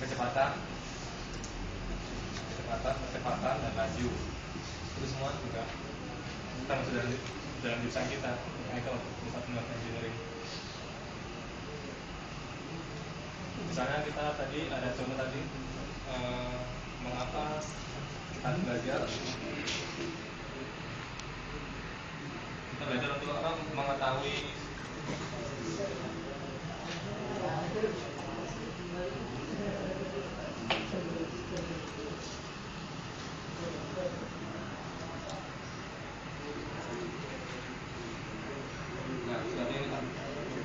kecepatan dan laju. Itu semua juga termasuk dalam jurusan kita, mechanical engineering. Misalnya kita tadi ada contoh tadi mengapa kita belajar untuk mengetahui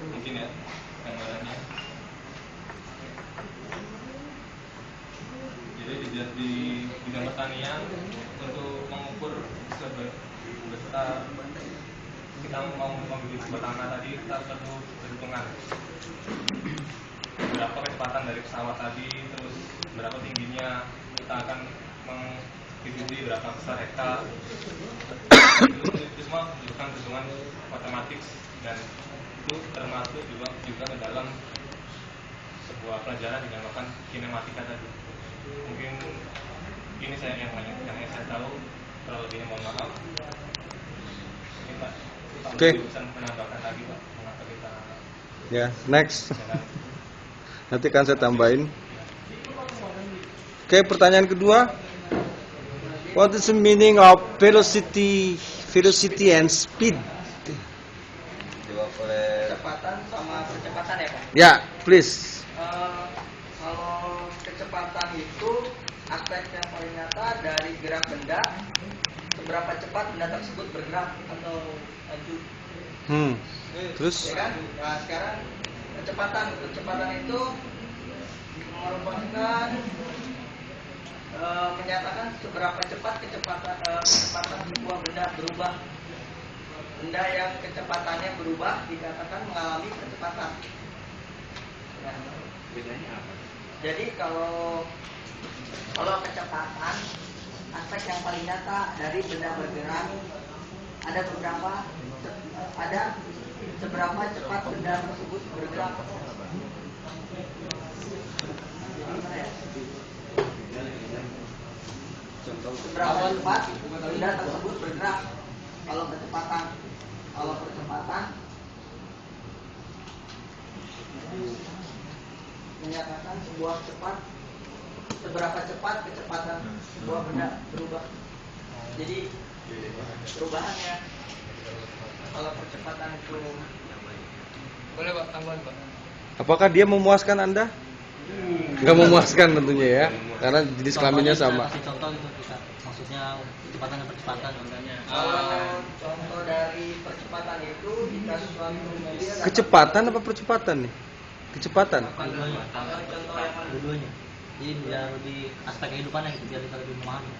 mungkin ya gambarannya. Jadi di bidang pertanian untuk mengukur sebesar kita mau membeli sebuah tanah tadi, kita perlu perhitungan berapa kecepatan dari pesawat tadi, terus berapa tingginya, kita akan menghitung berapa besar hektar. Itu semua membutuhkan perhitungan matematik, dan itu termasuk juga ke dalam sebuah pelajaran yang dinamakan kinematika tadi. Mungkin ini yang saya tahu, kalau lebihnya mohon maaf. Ini Pak, Oke. bisa menambahkan lagi Pak, mengapa kita Ya, next. Nanti kan saya tambahin. Oke, pertanyaan kedua. What is the meaning of velocity and speed? Jawab oleh kecepatan sama percepatan ya Pak? Ya, please. Kalau kecepatan itu aspek yang paling nyata dari gerak benda, seberapa cepat benda tersebut bergerak atau laju. Terus? Ya kan? Nah sekarang kecepatan itu merupakan menyatakan seberapa cepat kecepatan sebuah benda berubah. Benda yang kecepatannya berubah dikatakan mengalami percepatan. Nah, bedanya apa? Jadi kalau kecepatan aspek yang paling nyata dari benda bergerak, ada seberapa cepat benda tersebut bergerak. Seberapa cepat benda tersebut bergerak. Kalau percepatan menyatakan seberapa cepat kecepatan sebuah benda berubah. Jadi perubahannya kalau percepatan itu boleh Pak, tambahan Pak. Apakah dia memuaskan Anda? Nggak memuaskan tentunya ya, karena jenis kelaminnya sama. Kasih contoh gitu kita, maksudnya kecepatan dan percepatan contohnya. Contoh dari percepatan itu jika suatu mobil Kecepatan apa percepatan nih? Kecepatan. Dua-duanya. contoh yang Dua-duanya. Jadi biar lebih aspek kehidupannya gitu, biar kita lebih memahami.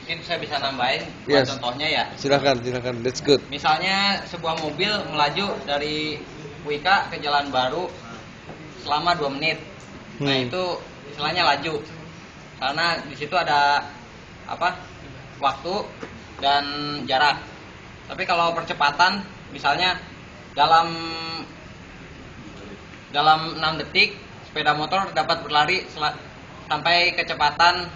Mungkin saya bisa nambahin Yes. contohnya ya. Silakan, that's good. Misalnya sebuah mobil melaju dari Wika ke Jalan Baru selama 2 menit. Nah itu istilahnya laju, karena di situ ada waktu dan jarak. Tapi kalau percepatan, misalnya dalam 6 detik sepeda motor dapat berlari sampai kecepatan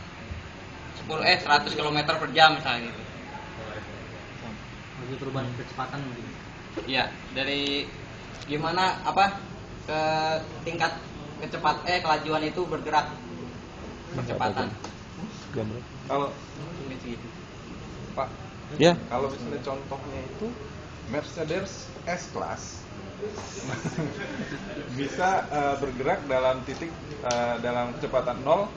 100 km per jam misalnya gitu. Lebih perubahan kecepatan mungkin. Iya, dari gimana ke tingkat kelajuan itu bergerak percepatan. Kalau Pak, Ya. kalau misalnya contohnya itu Mercedes S-Class bisa bergerak dalam dalam kecepatan 0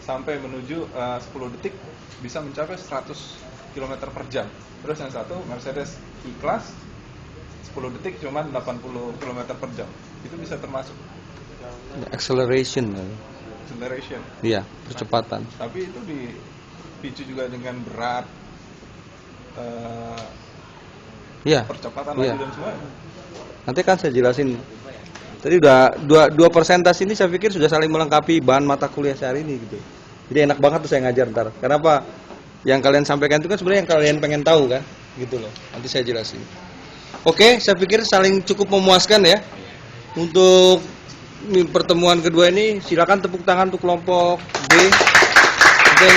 sampai menuju 10 detik bisa mencapai 100 km per jam. Terus yang satu Mercedes E-Class 10 detik cuma 80 km per jam. Itu bisa termasuk Acceleration. Iya, percepatan. Tapi itu dipicu juga dengan berat, Iya. percepatan Iya. laju dan semua. Nanti kan saya jelasin. Tadi udah dua persentase ini saya pikir sudah saling melengkapi bahan mata kuliah sehari ini gitu. Jadi enak banget tuh saya ngajar ntar. Kenapa? Yang kalian sampaikan itu kan sebenarnya yang kalian pengen tahu kan, gitu loh. Nanti saya jelasin. Oke, saya pikir saling cukup memuaskan ya. Untuk pertemuan kedua ini. Silakan tepuk tangan untuk kelompok B. Oke.